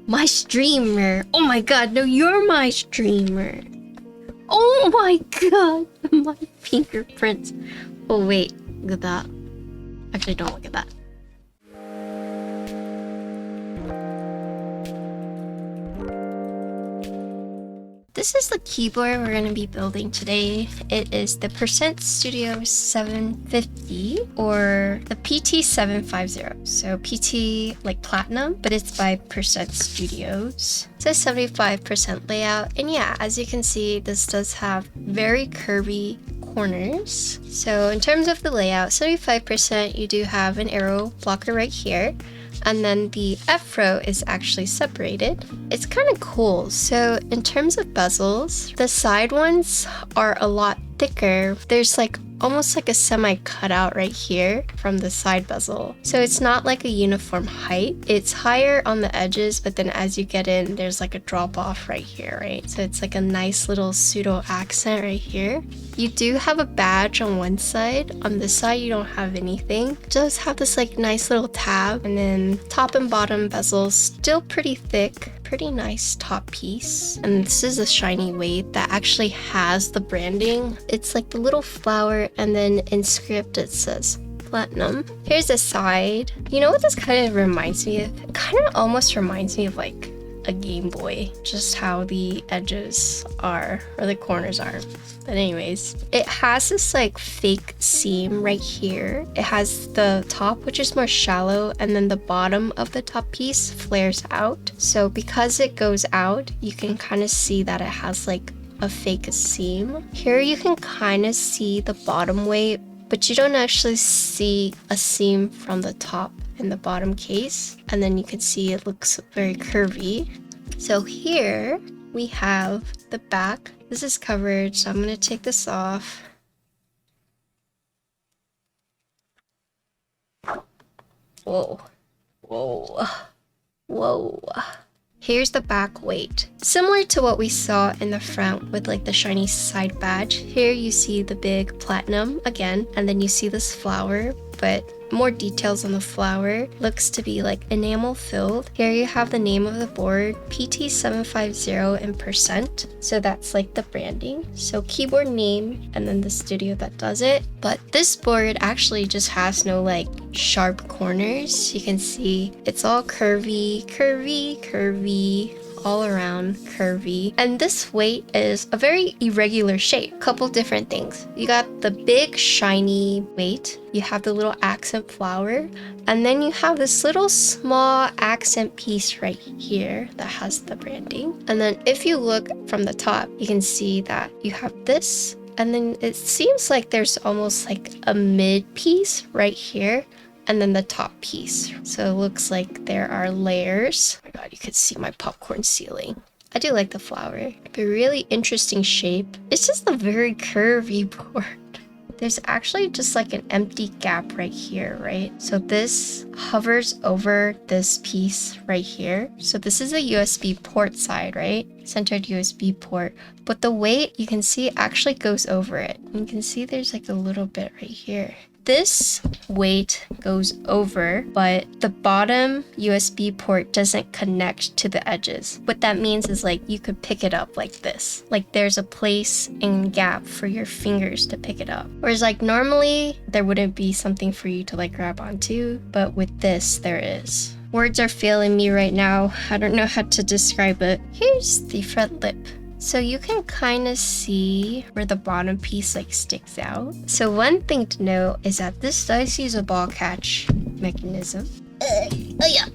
My streamer. Oh my god, no, you're my streamer. Oh my god, my fingerprints. Oh wait, look at that. Actually, don't look at that. This is the keyboard we're going to be building today. It is the Studio 750 or the PT750. So PT like platinum, but it's by Studios. It says 75% layout. And yeah, as you can see, this does have very curvy corners. So in terms of the layout, 75% you do have an arrow blocker right here. And then the F row is actually separated. It's kind of cool. So in terms of bezels, the side ones are a lot thicker. There's like almost like a semi cutout right here from the side bezel. So it's not like a uniform height. It's higher on the edges, but then as you get in, there's like a drop off right here, right? So it's like a nice little pseudo accent right here. You do have a badge on one side. On this side, you don't have anything. It does have this like nice little tab, and then top and bottom bezels still pretty thick. Pretty nice top piece. And this is a shiny weight that actually has the branding. It's like the little flower, and then in script it says platinum. Here's the side. You know what this kind of reminds me of? It kind of almost reminds me of like a Game Boy, just how the edges are, or the corners are. But anyways, it has this like fake seam right here. It has the top, which is more shallow, and then the bottom of the top piece flares out. So because it goes out, you can kind of see that it has like a fake seam. Here you can kind of see the bottom weight, but you don't actually see a seam from the top in the bottom case. And then you can see it looks very curvy. So here we have the back. This is covered, so I'm going to take this off. Whoa. Whoa. Whoa. Here's the back weight. Similar to what we saw in the front with like the shiny side badge. Here you see the big platinum again, and then you see this flower, but more details on the flower. Looks to be like enamel filled. Here you have the name of the board, PT750 in percent. So that's like the branding. So keyboard name and then the studio that does it. But this board actually just has no like sharp corners. You can see it's all curvy, all around curvy. And this weight is a very irregular shape. Couple different things. You got the big shiny weight. You have the little accent flower. And then you have this little small accent piece right here that has the branding. And then if you look from the top, you can see that you have this. And then it seems like there's almost like a mid piece right here. And then the top piece. So it looks like there are layers. Oh my god, you could see my popcorn ceiling. I do like the flower. A really interesting shape. It's just a very curvy board. There's actually just like an empty gap right here, right? So this hovers over this piece right here. So this is a USB port side, right? Centered USB port. But the weight, you can see actually goes over it. You can see there's like a little bit right here. This weight goes over, but the bottom USB port doesn't connect to the edges. What that means is like you could pick it up like this. Like there's a place and gap for your fingers to pick it up. Whereas like normally there wouldn't be something for you to like grab onto, but with this there is. Words are failing me right now. I don't know how to describe it. Here's the front lip. So you can kind of see where the bottom piece like sticks out. So one thing to note is that this does use a ball catch mechanism. Oh yeah.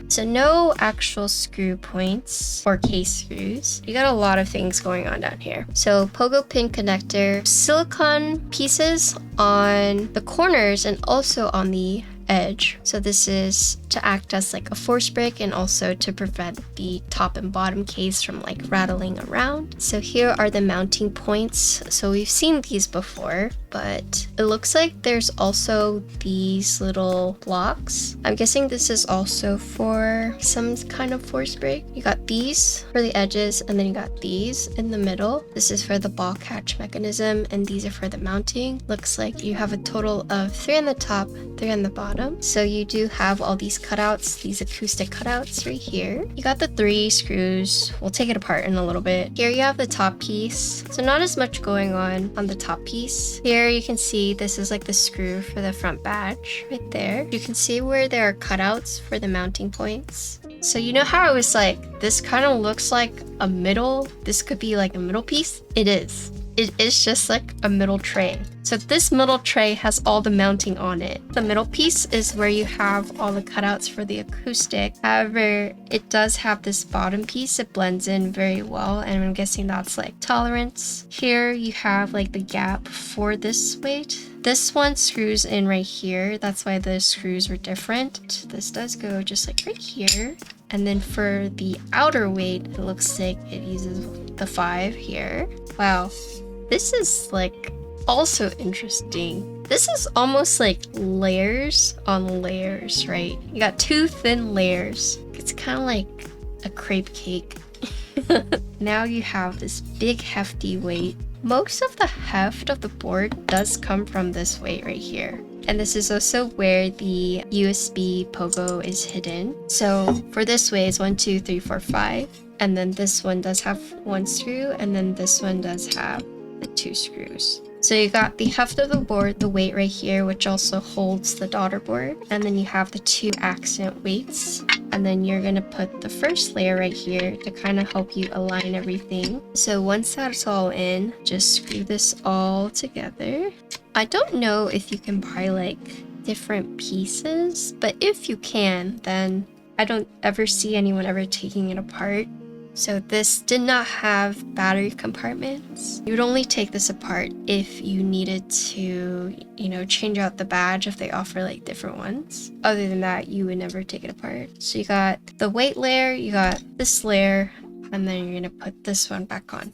So no actual screw points or case screws. You got a lot of things going on down here. So pogo pin connector, silicone pieces on the corners and also on the edge. So this is to act as like a force break and also to prevent the top and bottom case from like rattling around. So here are the mounting points. So we've seen these before, but it looks like there's also these little blocks. I'm guessing this is also for some kind of force brake. You got these for the edges, and then you got these in the middle. This is for the ball catch mechanism, and these are for the mounting. Looks like you have a total of 3 on the top, 3 on the bottom. So you do have all these cutouts, these acoustic cutouts right here. You got the 3 screws. We'll take it apart in a little bit. Here you have the top piece. So not as much going on the top piece. Here you can see this is like the screw for the front badge right there. You can see where there are cutouts for the mounting points. So you know how it was like, this kind of looks like a middle, this could be like a middle piece? It is. It is just like a middle tray. So this middle tray has all the mounting on it. The middle piece is where you have all the cutouts for the acoustic. However, it does have this bottom piece. It blends in very well, and I'm guessing that's like tolerance. Here you have like the gap for this weight. This one screws in right here. That's why the screws were different. This does go just like right here. And then for the outer weight, it looks like it uses the 5 here. Wow, this is like also interesting. This is almost like layers on layers, right? You got 2 thin layers. It's kind of like a crepe cake. Now you have this big hefty weight. Most of the heft of the board does come from this weight right here. And this is also where the USB pogo is hidden. So for this way, it's 1, 2, 3, 4, 5. And then this one does have 1 screw, and then this one does have the 2 screws. So you got the heft of the board, the weight right here, which also holds the daughter board. And then you have the 2 accent weights. And then you're gonna put the first layer right here to kind of help you align everything. So once that's all in, just screw this all together. I don't know if you can buy like different pieces, but if you can, then I don't ever see anyone ever taking it apart. So this did not have battery compartments. You would only take this apart if you needed to, you know, change out the badge if they offer like different ones. Other than that, you would never take it apart. So you got the weight layer, you got this layer, and then you're gonna put this one back on.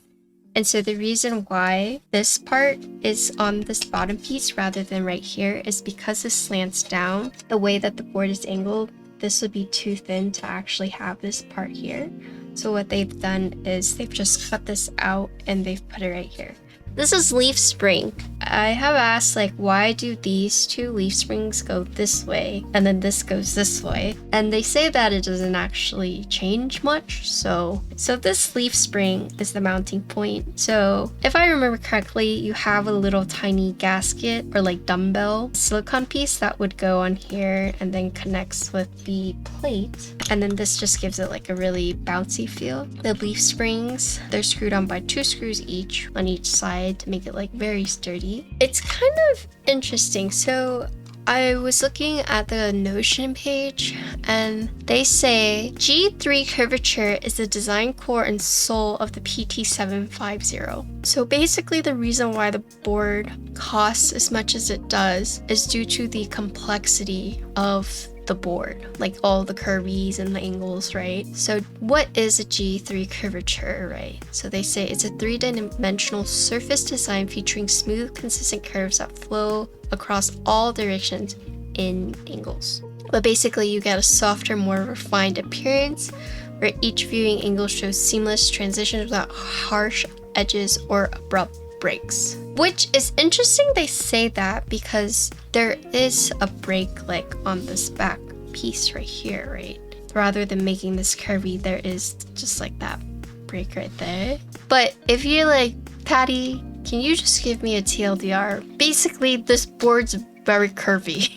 And so the reason why this part is on this bottom piece rather than right here is because this slants down. The way that the board is angled, this would be too thin to actually have this part here. So what they've done is they've just cut this out and they've put it right here. This is leaf spring. I have asked like, why do these 2 leaf springs go this way and then this goes this way? And they say that it doesn't actually change much. So this leaf spring is the mounting point. So if I remember correctly, you have a little tiny gasket or like dumbbell silicone piece that would go on here and then connects with the plate. And then this just gives it like a really bouncy feel. The leaf springs, they're screwed on by 2 screws each on each side to make it like very sturdy. It's kind of interesting. So I was looking at the Notion page and they say G3 curvature is the design core and soul of the PT750. So basically the reason why the board costs as much as it does is due to the complexity of the board, like all the curvies and the angles, right? So what is a G3 curvature, right? So they say it's a 3-dimensional surface design featuring smooth, consistent curves that flow across all directions in angles. But basically you get a softer, more refined appearance where each viewing angle shows seamless transitions without harsh edges or abrupt breaks. Which is interesting they say that because there is a break like on this back piece right here, right? Rather than making this curvy, there is just like that break right there. But if you're like, Patty, can you just give me a TLDR? Basically, this board's very curvy.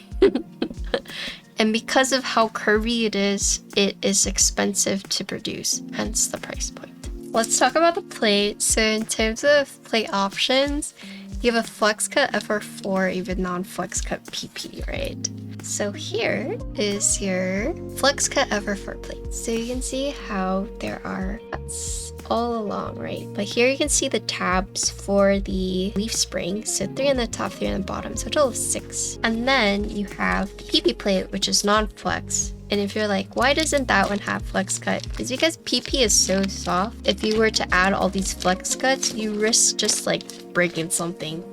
And because of how curvy it is expensive to produce, hence the price point. Let's talk about the plate. So in terms of plate options, you have a flex cut FR4, even non-flex cut PP, right? So here is your flex cut FR4 plate. So you can see how there are cuts all along, right? But here you can see the tabs for the leaf spring. So 3 on the top, 3 on the bottom, so a total of 6. And then you have the PP plate, which is non-flex. And if you're like, why doesn't that one have flex cut? It's because PP is so soft. If you were to add all these flex cuts, you risk just like breaking something.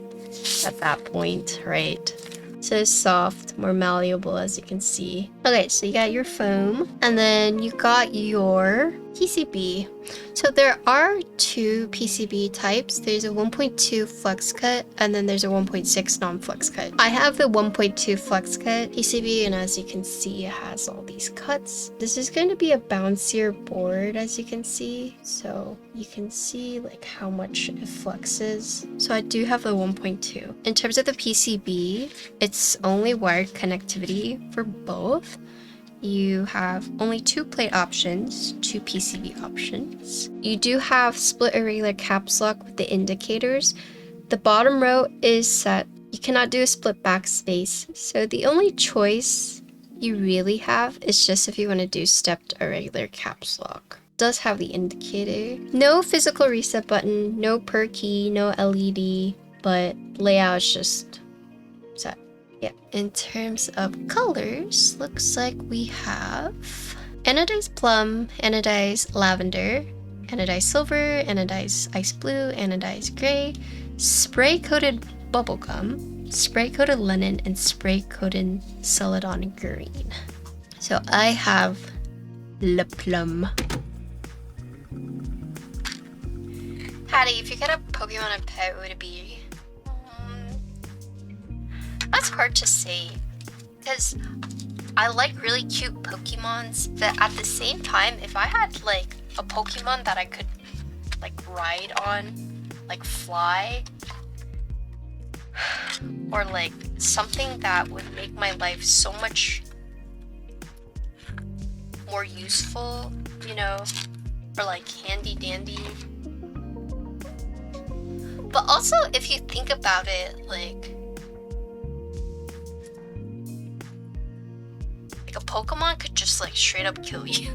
at that point, right? So it's soft, more malleable, as you can see. Okay, so you got your foam, and then you got your PCB. So there are two PCB types. There's a 1.2 flex cut, and then there's a 1.6 non-flex cut. I have the 1.2 flex cut PCB, and as you can see, it has all these cuts. This is going to be a bouncier board, as you can see. So you can see like how much it flexes. So I do have the 1.2. In terms of the PCB, it's only wired connectivity for both. You have only 2 plate options, 2 PCB options. You do have split irregular caps lock with the indicators. The bottom row is set. You cannot do a split backspace. So the only choice you really have is just if you want to do stepped irregular caps lock. It does have the indicator. No physical reset button, no per key, no LED, but layout is just set. Yeah, in terms of colors, looks like we have anodized plum, anodized lavender, anodized silver, anodized ice blue, anodized gray, spray-coated bubblegum, spray-coated linen, and spray-coated celadon green. So I have Le Plum. Hattie, if you got a Pokemon and pet, would it be? That's hard to say, because I like really cute Pokemons, but at the same time, if I had like a Pokemon that I could like ride on, like fly, or like something that would make my life so much more useful, you know, or like handy dandy. But also, if you think about it, like a Pokemon could just like straight up kill you.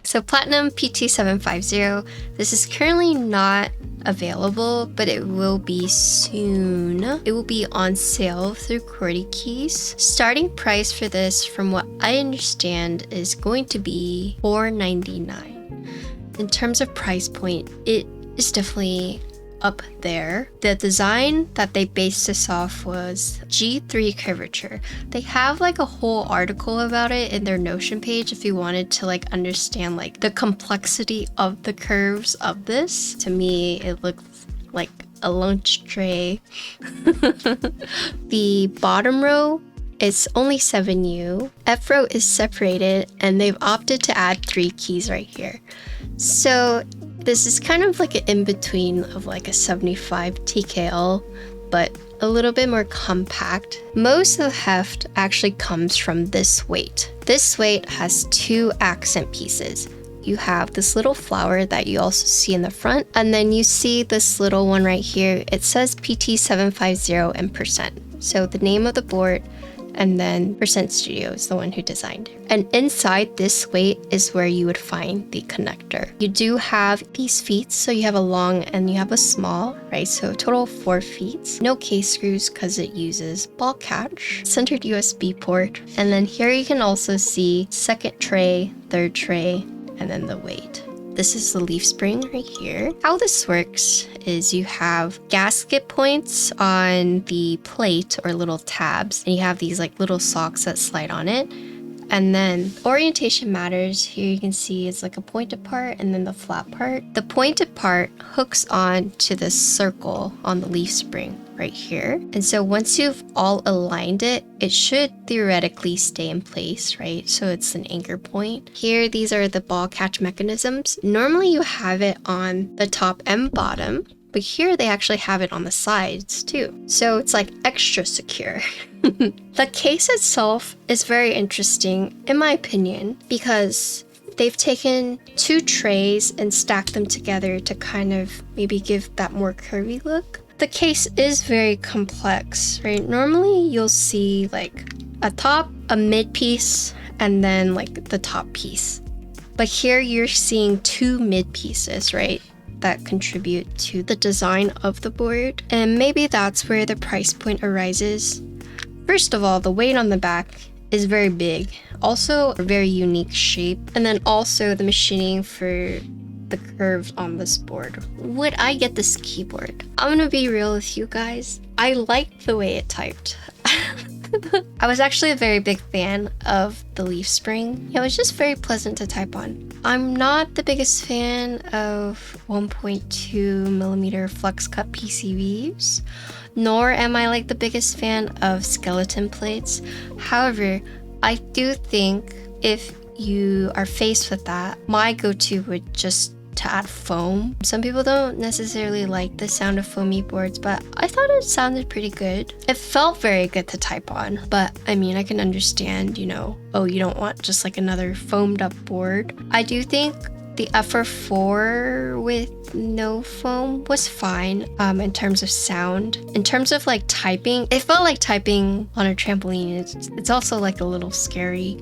So Platinum PT750, this is currently not available, but it will be soon. It will be on sale through QWERTY Keys. Starting price for this, from what I understand, is going to be $4.99. In terms of price point, it is definitely up there. The design that they based this off was G3 curvature. They have like a whole article about it in their Notion page if you wanted to like understand like the complexity of the curves of this. To me, it looks like a lunch tray. The bottom row is only 7U. F row is separated, and they've opted to add 3 keys right here. So this is kind of like an in-between of like a 75 TKL, but a little bit more compact. Most of the heft actually comes from this weight. This weight has 2 accent pieces. You have this little flower that you also see in the front, and then you see this little one right here. It says PT750 and percent. So the name of the board, and then Percent Studio is the one who designed it. And inside this weight is where you would find the connector. You do have these feet, so you have a long and you have a small, right? So total 4 feet. No case screws because it uses ball catch, centered USB port. And then here you can also see second tray, third tray, and then the weight. This is the leaf spring right here. How this works is you have gasket points on the plate or little tabs, and you have these like little socks that slide on it. And then orientation matters. Here you can see it's like a pointed part and then the flat part. The pointed part hooks on to this circle on the leaf spring right here. And so once you've all aligned it, it should theoretically stay in place, right? So it's an anchor point. Here, these are the ball catch mechanisms. Normally you have it on the top and bottom, but here they actually have it on the sides too. So it's like extra secure. The case itself is very interesting, in my opinion, because they've taken 2 trays and stacked them together to kind of maybe give that more curvy look. The case is very complex, right? Normally you'll see like a top, a mid piece, and then like the top piece. But here you're seeing 2 mid pieces, right? That contribute to the design of the board. And maybe that's where the price point arises. First of all, the weight on the back is very big, also a very unique shape, and then also the machining for the curves on this board. Would I get this keyboard? I'm gonna be real with you guys. I liked the way it typed. I was actually a very big fan of the leaf spring. It was just very pleasant to type on. I'm not the biggest fan of 1.2mm flex cut PCBs, nor am I like the biggest fan of skeleton plates. However, I do think if you are faced with that, my go-to would just to add foam. Some people don't necessarily like the sound of foamy boards, but I thought it sounded pretty good. It felt very good to type on, but I mean, I can understand, you know, oh, you don't want just like another foamed up board. I do think the FR4 with no foam was fine in terms of sound. In terms of like typing, it felt like typing on a trampoline. It's also like a little scary.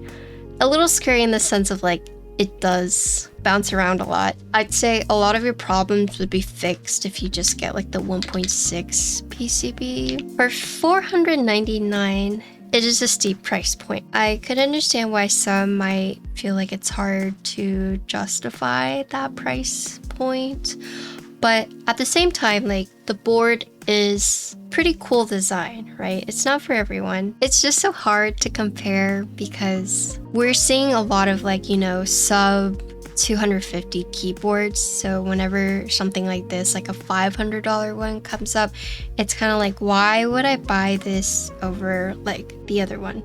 A little scary in the sense of like, it does bounce around a lot. I'd say a lot of your problems would be fixed if you just get like the 1.6 PCB. For $499, it is a steep price point. I could understand why some might feel like it's hard to justify that price point, but at the same time, like the board is pretty cool design, right? It's not for everyone. It's just so hard to compare because we're seeing a lot of like, you know, sub 250 keyboards. So whenever something like this, like a $500 one comes up, it's kind of like, why would I buy this over like the other one?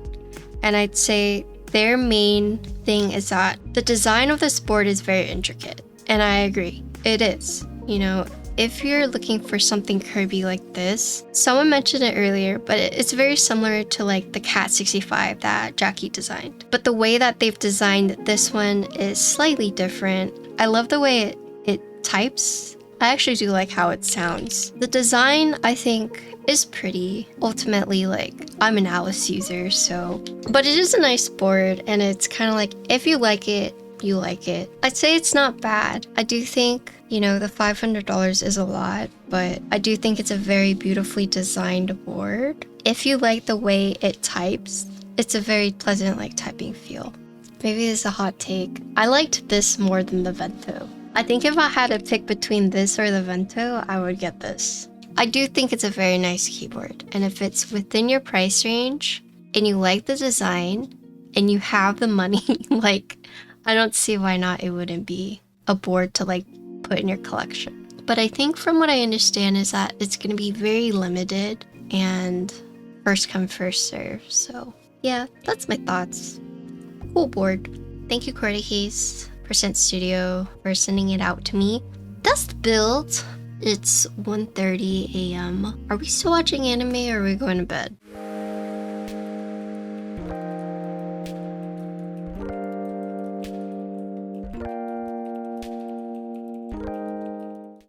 And I'd say their main thing is that the design of this board is very intricate. And I agree, it is. You know, if you're looking for something curvy like this, someone mentioned it earlier, but it's very similar to like the Cat 65 that Jackie designed. But the way that they've designed this one is slightly different. I love the way it types. I actually do like how it sounds. The design, I think, is pretty. Ultimately, like, I'm an Alice user, so... But it is a nice board, and it's kind of like, if you like it, you like it. I'd say it's not bad. I do think, you know, the $500 is a lot, but I do think it's a very beautifully designed board. If you like the way it types, it's a very pleasant, like, typing feel. Maybe this is a hot take. I liked this more than the Vento. I think if I had to pick between this or the Vento, I would get this. I do think it's a very nice keyboard, and if it's within your price range, and you like the design, and you have the money, like, I don't see why not it wouldn't be a board to like put in your collection. But I think from what I understand is that it's going to be very limited and first come, first serve. So yeah, that's my thoughts. Cool board. Thank you, Case Percent Studio, for sending it out to me. That's the build. It's 1:30 a.m. Are we still watching anime or are we going to bed?